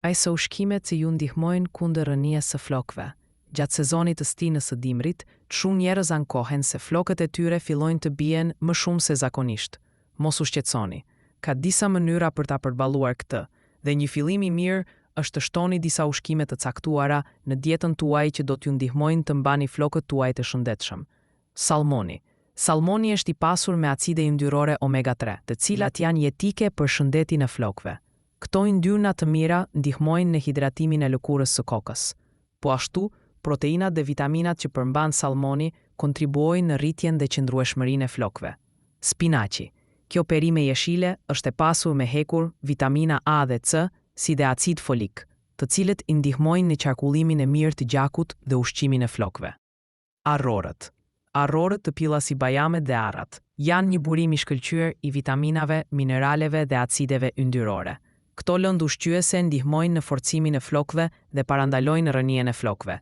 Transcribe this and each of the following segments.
Ajso ushqimet që ju ndihmojnë kundër rënies së flokëve. Gjatë sezonit të stinës së dimrit, shumë njerëz ankohen se flokët e tyre fillojnë të bien më shumë se zakonisht. Mos u shqetësoni. Ka disa mënyra për ta përballuar këtë, dhe një fillim i mirë është të shtoni disa ushqime të caktuara në dietën tuaj që do t'ju ndihmojnë të mbani flokët tuaj të shëndetshëm. Salmoni. Salmoni është i pasur me acide yndyrore omega-3, të cilat janë jetike për shëndetin e flokëve. Këto yndyrna të mira ndihmojnë në hidratimin e lëkurës së kokës. Po ashtu, proteinat dhe vitaminat që përmban salmoni kontribuojnë në rritjen dhe qëndrueshmërinë e flokëve. Spinaci. Kjo perime jeshile është e pasur me hekur, vitamina A dhe C, si dhe acid folik, të cilët i ndihmojnë në qarkullimin e mirë të gjakut dhe ushqimin e flokëve. Arrorët. Arrorët të pilla si bajamet dhe arrat janë një burim i shkëlqyer i vitaminave, mineraleve dhe acideve yndyrore. Këto lëndë ushqyese ndihmojnë në forcimin e flokëve dhe parandalojnë rënien e flokëve.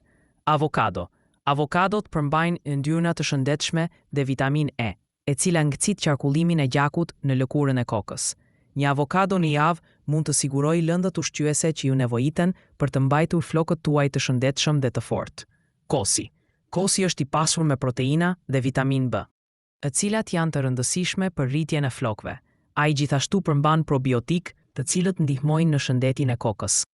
Avokado. Avokadot përmbajnë yndyrna të shëndetshme dhe vitamin E cila ngcit qarkullimin e gjakut në lëkurën e kokës. Një avokado në javë mund të sigurojë lëndët ushqyese që ju nevojiten për të mbajtur flokët tuaj të shëndetshëm dhe të fortë. Kosi. Kosi është i pasur me proteina dhe vitamin B, të cilat janë të rëndësishme për rritjen e flokëve. Ai gjithashtu përmban probiotik, të cilët ndihmojnë në shëndetin e kokës.